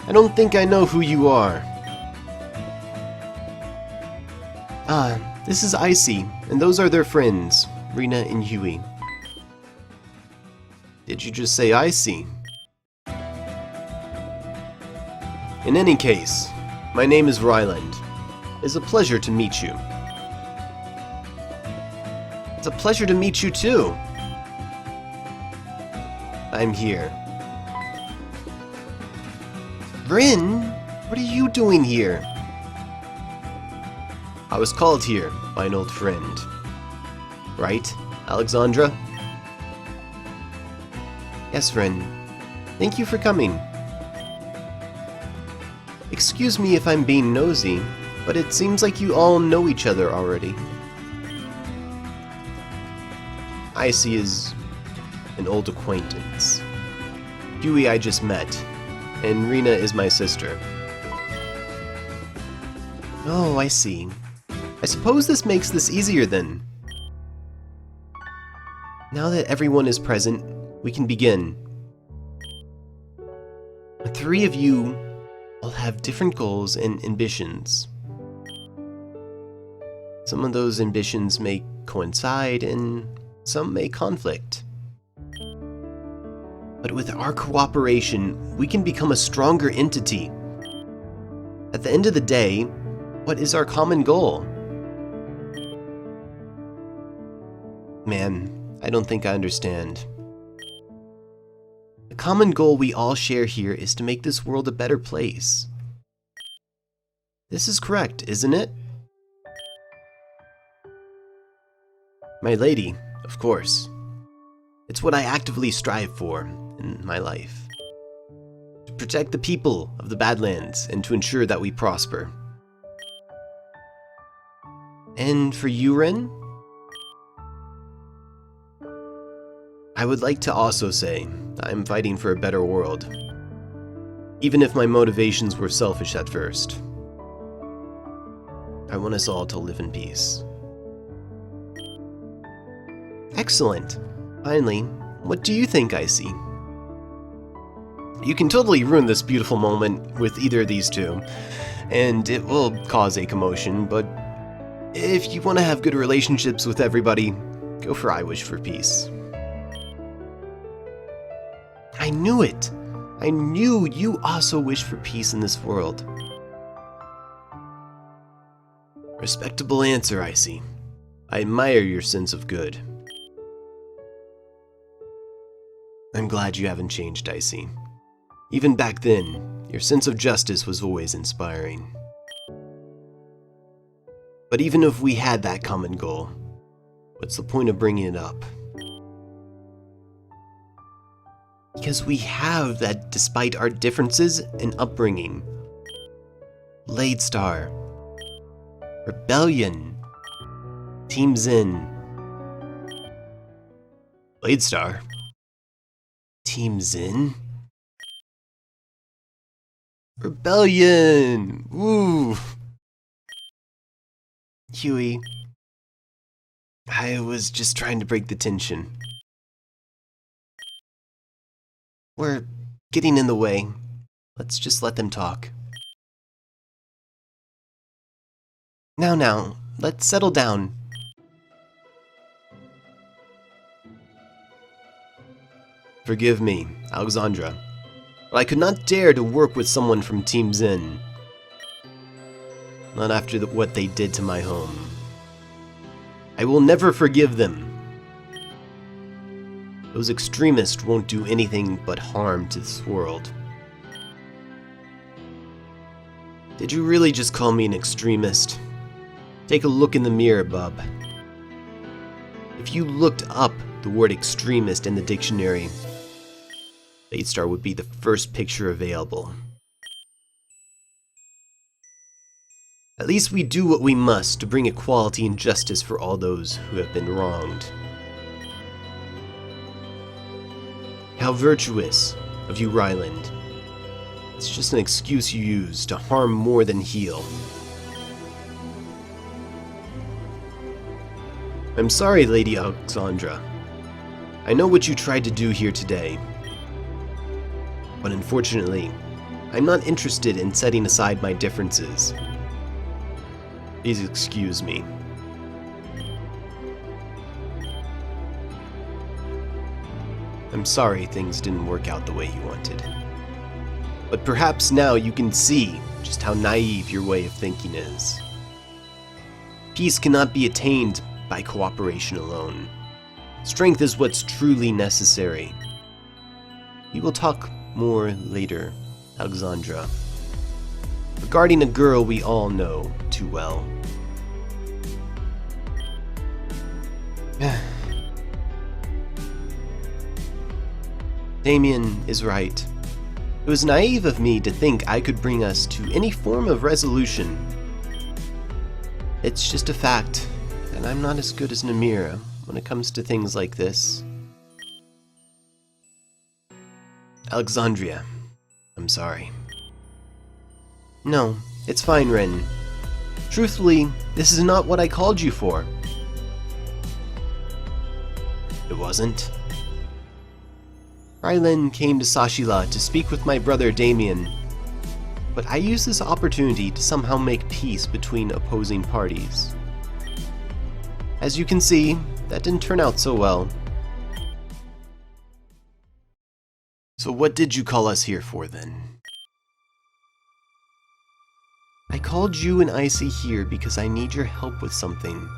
I don't think I know who you are. This is Icy, and those are their friends, Rena and Huey. Did you just say Icy? In any case, my name is Ryland. It's a pleasure to meet you. It's a pleasure to meet you too. I'm here. Rin, what are you doing here? I was called here by an old friend. Right, Alexandra? Yes, Rin. Thank you for coming. Excuse me if I'm being nosy, but it seems like you all know each other already. Icy is an old acquaintance. Huey I just met, and Rena is my sister. Oh, I see. I suppose this makes this easier then. Now that everyone is present, we can begin. The three of you all have different goals and ambitions. Some of those ambitions may coincide and some may conflict. But with our cooperation, we can become a stronger entity. At the end of the day, what is our common goal? Man, I don't think I understand. The common goal we all share here is to make this world a better place. This is correct, isn't it? My lady, of course. It's what I actively strive for in my life. To protect the people of the Badlands and to ensure that we prosper. And for you, Ren? I would like to also say I'm fighting for a better world, even if my motivations were selfish at first. I want us all to live in peace. Excellent. Finally, what do you think, Icy? You can totally ruin this beautiful moment with either of these two, and it will cause a commotion, but if you want to have good relationships with everybody, go for I Wish for Peace. I knew it! I knew you also wish for peace in this world. Respectable answer, Icy. I admire your sense of good. I'm glad you haven't changed, Icy. Even back then, your sense of justice was always inspiring. But even if we had that common goal, what's the point of bringing it up? Because we have that despite our differences and upbringing. Bladestar. Rebellion. Team Zen. Bladestar. Team Zen? Rebellion! Woo! Huey. I was just trying to break the tension. We're getting in the way. Let's just let them talk. Now, let's settle down. Forgive me, Alexandra, but I could not dare to work with someone from Team Zen. Not after what they did to my home. I will never forgive them. Those extremists won't do anything but harm to this world. Did you really just call me an extremist? Take a look in the mirror, bub. If you looked up the word extremist in the dictionary, Ladestar would be the first picture available. At least we do what we must to bring equality and justice for all those who have been wronged. How virtuous of you, Ryland. It's just an excuse you use to harm more than heal. I'm sorry, Lady Alexandra. I know what you tried to do here today. But unfortunately, I'm not interested in setting aside my differences. Please excuse me. I'm sorry things didn't work out the way you wanted. But perhaps now you can see just how naive your way of thinking is. Peace cannot be attained by cooperation alone. Strength is what's truly necessary. We will talk more later, Alexandra. Regarding a girl we all know too well. Damien is right. It was naive of me to think I could bring us to any form of resolution. It's just a fact that I'm not as good as Namira when it comes to things like this. Alexandria, I'm sorry. No, it's fine, Ren. Truthfully, this is not what I called you for. It wasn't? Rylan came to Sashila to speak with my brother Damien, but I used this opportunity to somehow make peace between opposing parties. As you can see, that didn't turn out so well. So what did you call us here for then? I called you and Icy here because I need your help with something.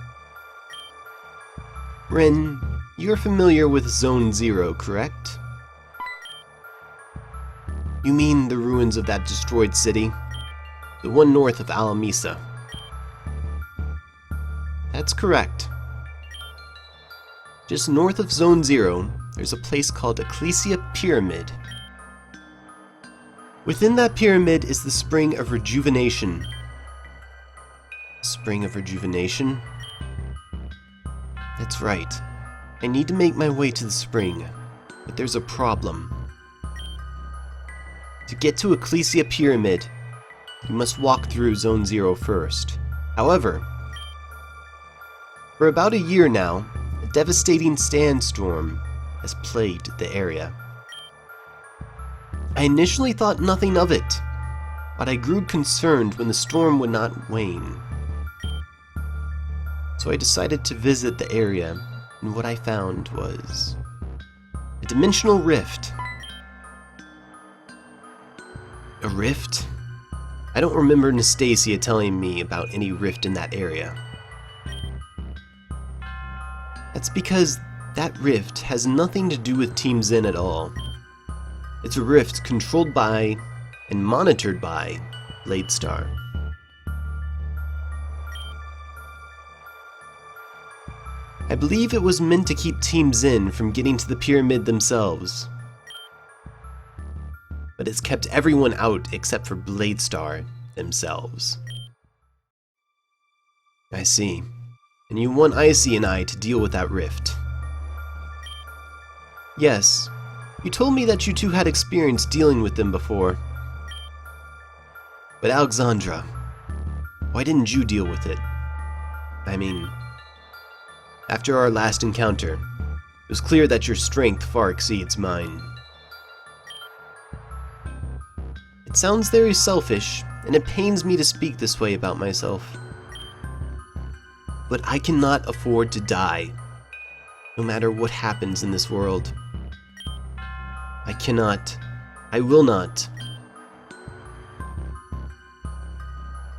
Rin, you're familiar with Zone 0, correct? You mean the ruins of that destroyed city? The one north of Alamisa. That's correct. Just north of Zone 0, there's a place called Ecclesia Pyramid. Within that pyramid is the Spring of Rejuvenation. Spring of Rejuvenation? That's right. I need to make my way to the spring, but there's a problem. To get to Ecclesia Pyramid, you must walk through Zone 0 first. However, for about a year now, a devastating sandstorm has plagued the area. I initially thought nothing of it, but I grew concerned when the storm would not wane. So I decided to visit the area, and what I found was a dimensional rift. A rift? I don't remember Nastasia telling me about any rift in that area. That's because that rift has nothing to do with Team Zen at all. It's a rift controlled by and monitored by Ladestar. I believe it was meant to keep Team Zen from getting to the pyramid themselves. But it's kept everyone out except for Bladestar themselves. I see. And you want Icy and I to deal with that rift. Yes, you told me that you two had experience dealing with them before. But Alexandra, why didn't you deal with it? I mean, after our last encounter, it was clear that your strength far exceeds mine. It sounds very selfish, and it pains me to speak this way about myself. But I cannot afford to die, no matter what happens in this world. I cannot. I will not.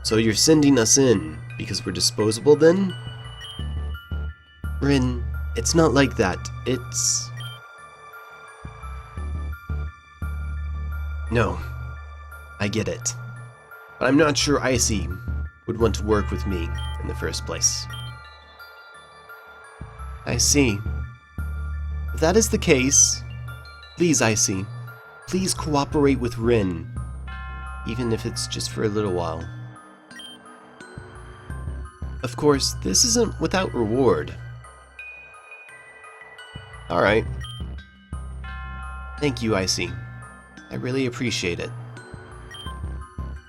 So you're sending us in because we're disposable then? Rin, it's not like that. It's... No. I get it. but I'm not sure Icy would want to work with me in the first place. I see. If that is the case, please, Icy, please cooperate with Rin, even if it's just for a little while. Of course, this isn't without reward. Alright. Thank you, Icy. I really appreciate it.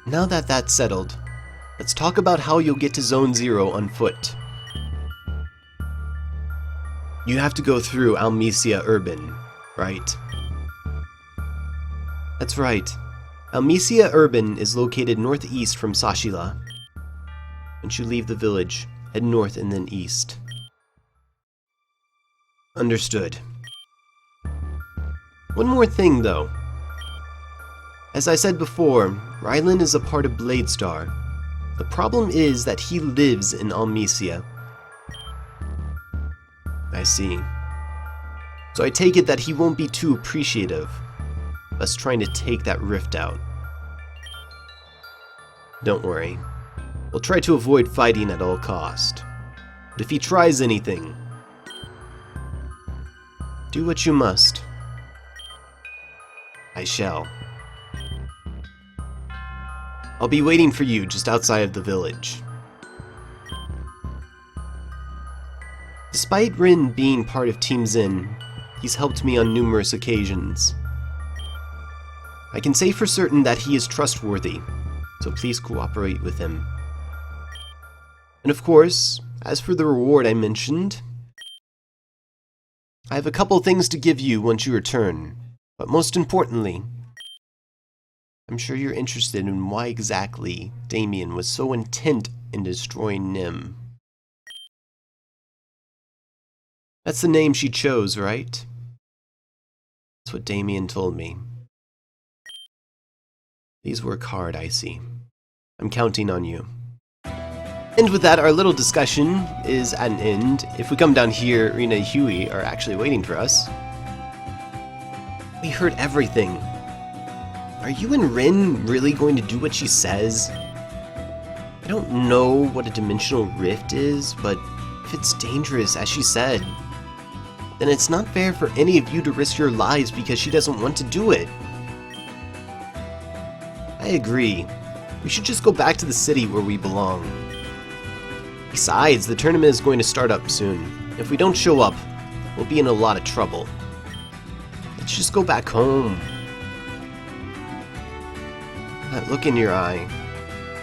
Now that that's settled, let's talk about how you'll get to Zone 0 on foot. You have to go through Almesia Urban, right? That's right. Almesia Urban is located northeast from Sashila. Once you leave the village, head north and then east. Understood. One more thing, though. As I said before, Rylan is a part of Bladestar. The problem is that he lives in Almesia. I see. So I take it that he won't be too appreciative of us trying to take that rift out. Don't worry. We'll try to avoid fighting at all cost. But if he tries anything, do what you must. I shall. I'll be waiting for you just outside of the village. Despite Rin being part of Team Zin, he's helped me on numerous occasions. I can say for certain that he is trustworthy, so please cooperate with him. And of course, as for the reward I mentioned, I have a couple things to give you once you return, but most importantly, I'm sure you're interested in why exactly Damien was so intent in destroying Nim. That's the name she chose, right? That's what Damien told me. Please work hard, Icy. I'm counting on you. And with that, our little discussion is at an end. If we come down here, Rena and Huey are actually waiting for us. We heard everything. Are you and Rin really going to do what she says? I don't know what a dimensional rift is, but if it's dangerous, as she said, then it's not fair for any of you to risk your lives because she doesn't want to do it. I agree. We should just go back to the city where we belong. Besides, the tournament is going to start up soon. If we don't show up, we'll be in a lot of trouble. Let's just go back home. That look in your eye.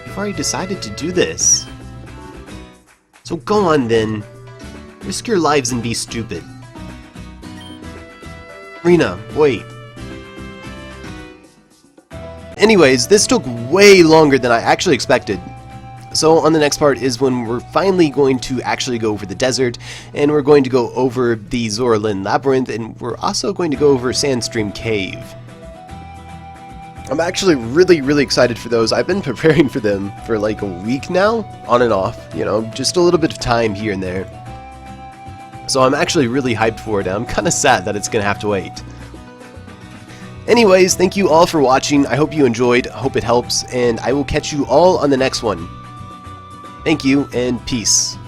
You've already decided to do this. So go on then. Risk your lives and be stupid. Rena, wait. Anyways, this took way longer than I actually expected. So on the next part is when we're finally going to actually go over the desert, and we're going to go over the Zorlin Labyrinth, and we're also going to go over Sandstream Cave. I'm actually really excited for those. I've been preparing for them for like a week now, on and off, you know, just a little bit of time here and there. So I'm actually really hyped for it, and I'm kind of sad that it's going to have to wait. Anyways, thank you all for watching. I hope you enjoyed, hope it helps, and I will catch you all on the next one. Thank you, and peace.